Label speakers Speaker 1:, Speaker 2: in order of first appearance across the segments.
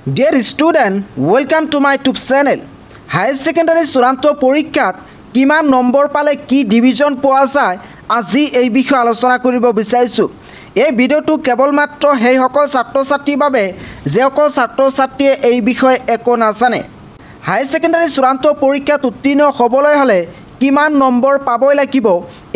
Speaker 1: Dear student, welcome to my YouTube channel. Higher secondary চূড়ান্ত পৰীক্ষাত কিমান নম্বৰ পালে কি ডিভিজন পোৱা যায় আজি এই বিষয়ে আলোচনা কৰিব বিচাৰিছো। এই ভিডিওটো কেৱল মাত্ৰ সেই সকল ছাত্ৰ-ছাত্ৰীৰ বাবে যেসকল ছাত্ৰ-ছাত্ৰীয়ে এই বিষয়ে একো নাজানে। হায়াৰ সেকেন্ডাৰী চূড়ান্ত পৰীক্ষাত উত্তীৰ্ণ হ'বলৈ হ'লে কিমান নম্বৰ পাবই লাগিব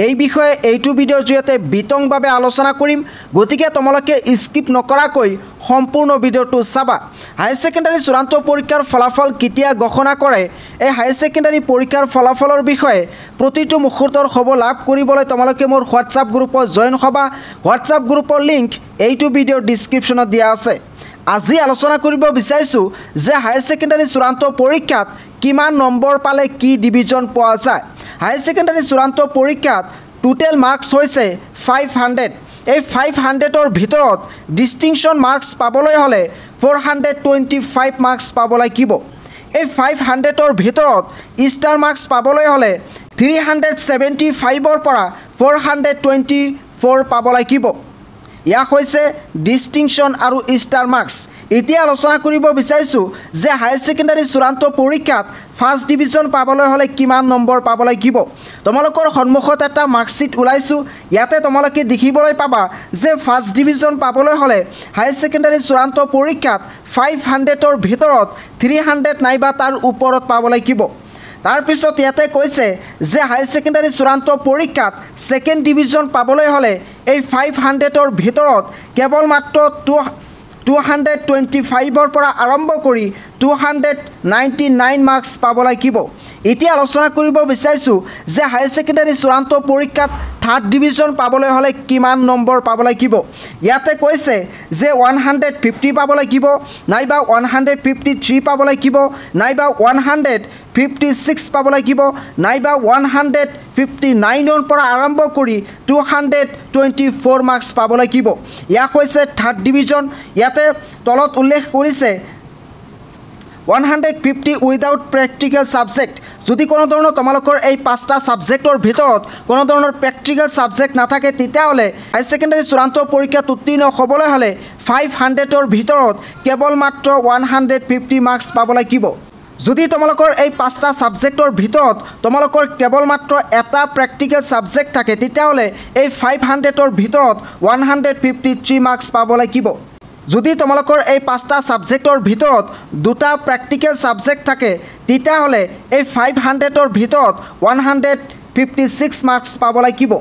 Speaker 1: এই বিষয়ে এইটো ভিডিওৰ জৰিয়তে বিতংভাৱে আলোচনা কৰিম। গতিকে তোমালোকে স্কিপ নকৰাকৈ সম্পূৰ্ণ ভিডিওটো চাবা। হায়াৰ সেকেন্ডাৰী চূড়ান্ত পৰীক্ষাৰ ফলাফল কেতিয়া ঘোষণা কৰে এই হায়াৰ সেকেন্ডাৰী পৰীক্ষাৰ ফলাফলৰ বিষয়ে প্ৰতিটো মুহূৰ্তৰ খবৰ লাভ কৰিবলৈ তোমালোকে মোৰ হোৱাটছআপ গ্ৰুপত জয়েন হ'বা। হোৱাটছআপ গ্ৰুপৰ লিংক এইটো ভিডিওৰ ডেসক্ৰিপচনত দিয়া আছে। আজি আলোচনা কৰিব বিচাৰিছো যে হায়াৰ সেকেন্ডাৰী চূড়ান্ত পৰীক্ষাত কিমান নম্বৰ পালে কি ডিভিজন পোৱা যায়। হায়াৰ সেকেন্ডাৰী চূড়ান্ত পৰীক্ষাত টোটেল মাৰ্কস হৈছে 500। এই 500ৰ ভিতৰত ডিস্টিংশন মাৰ্কস পাবলৈ হ'লে 425 মাৰ্কস পাব লাগিব। এই 500ৰ ভিতৰত ষ্টাৰ মাৰ্কস পাবলৈ হ'লে 375ৰ পৰা 424 পাব লাগিব। ইয়াক হৈছে ডিস্টিংশন আৰু ষ্টাৰ মাৰ্কস। এতিয়া আলোচনা কৰিব বিচাৰিছো যে হায়াৰ সেকেন্ডাৰী চূড়ান্ত পৰীক্ষাত ফাৰ্স্ট ডিভিজন পাবলৈ হ'লে কিমান নম্বৰ পাব লাগিব। তোমালোকৰ সন্মুখত এটা মাৰ্কশিট ওলাইছো। ইয়াতে তোমালোকে দেখিবলৈ পাবা যে ফাৰ্স্ট ডিভিজন পাবলৈ হ'লে হায়াৰ সেকেন্ডাৰী চূড়ান্ত পৰীক্ষাত 500ৰ ভিতৰত 300 নাইবা তাৰ ওপৰত পাব লাগিব। তাৰ পিছত ইয়াতে কৈছে যে হায়াৰ সেকেন্ডাৰী চূড়ান্ত পৰীক্ষাত সেকেন্ড ডিভিজন পাবলৈ হ'লে এই 500ৰ ভিতৰত কেৱল মাত্ৰ 225ৰ পৰা আৰম্ভ কৰি 299 মাৰ্কস পাব লাগিব। এতিয়া আলোচনা কৰিব বিচাৰিছো যে হায়াৰ সেকেন্ডাৰী চূড়ান্ত পৰীক্ষাত থাৰ্ড ডিভিজন পাবলৈ হ'লে কিমান নম্বৰ পাব লাগিব। ইয়াতে কৈছে যে 150 পাব লাগিব নাইবা 153 পাব লাগিব নাইবা 156 পাব লাগিব নাইবা 159ৰ পৰা আৰম্ভ কৰি 224 মাৰ্কস পাব লাগিব। ইয়াক হৈছে থাৰ্ড ডিভিজন। ইয়াতে তলত উল্লেখ কৰিছে 150 উইদাউট প্ৰেক্টিকেল সাবজেক্ট। যদি কোনো ধৰণৰ তোমালোকৰ এই পাঁচটা সাবজেক্টৰ ভিতৰত কোনো ধৰণৰ প্ৰেক্টিকেল সাবজেক্ট নাথাকে তেতিয়াহ'লে হায়াৰ সেকেন্ডাৰী চূড়ান্ত পৰীক্ষাত উত্তীৰ্ণ হ'বলৈ হ'লে 500ৰ ভিতৰত কেৱল মাত্ৰ 150 মাৰ্কস পাব লাগিব। যদি তোমালোকৰ এই পাঁচটা সাবজেক্টৰ ভিতৰত তোমালোকৰ কেৱল মাত্ৰ এটা প্ৰেক্টিকেল সাবজেক্ট থাকে তেতিয়াহ'লে এই 500ৰ ভিতৰত 153 মাৰ্কস পাব লাগিব। যদি তোমালোকৰ এই পাঁচটা সাবজেক্টৰ ভিতৰত দুটা প্ৰেক্টিকেল সাবজেক্ট থাকে তেতিয়াহ'লে এই 500ৰ ভিতৰত 156 মাৰ্কস পাব লাগিব।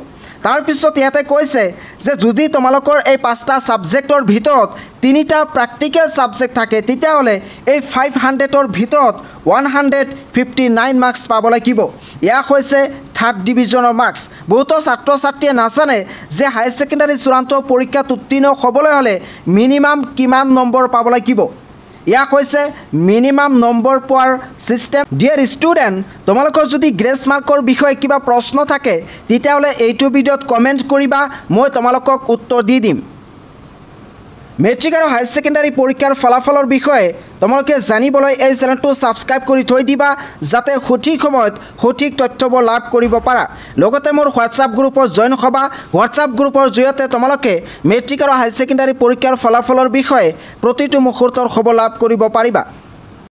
Speaker 1: তাৰ পিছত ইয়াতে কৈছে যে যদি তোমালোকৰ এই পাঁচটা সাবজেক্টৰ ভিতৰত তিনিটা প্ৰেক্টিকেল সাবজেক্ট থাকে তেতিয়াহ'লে এই 500ৰ ভিতৰত 159 মাৰ্কস পাব লাগিব। ইয়াক হৈছে থাৰ্ড ডিভিজনৰ মাৰ্কস। বহুতো ছাত্ৰ ছাত্ৰীয়ে নাজানে যে হায়াৰ সেকেন্ডাৰী চূড়ান্ত পৰীক্ষাত উত্তীৰ্ণ হ'বলৈ হ'লে মিনিমাম কিমান নম্বৰ পাব লাগিব। ইয়াক হৈছে মিনিমাম নম্বৰ পোৱাৰ সিস্টেম। ডিয়াৰ ষ্টুডেণ্ট, তোমালোকৰ যদি গ্ৰেছ মাৰ্কৰ বিষয়ে কিবা প্ৰশ্ন থাকে তেতিয়াহ'লে এইটো ভিডিঅ'ত কমেণ্ট কৰিবা, মই তোমালোকক উত্তৰ দি দিম। মেট্ৰিক আৰু হায়াৰ সেকেন্ডাৰী পৰীক্ষাৰ ফলাফলৰ বিষয়ে তোমালোকে জানিবলৈ এই চেনেলটো সাবস্ক্ৰাইব কৰি থৈ দিবা যাতে সঠিক সময়ত সঠিক তথ্যবোৰ লাভ কৰিব পাৰা। লগতে মোৰ হোৱাটছআপ গ্ৰুপত জয়েন হ'বা। হোৱাটছআপ গ্ৰুপৰ জৰিয়তে তোমালোকে মেট্ৰিক আৰু হায়াৰ সেকেন্ডাৰী পৰীক্ষাৰ ফলাফলৰ বিষয়ে প্ৰতিটো মুহূৰ্তৰ খবৰ লাভ কৰিব পাৰিবা।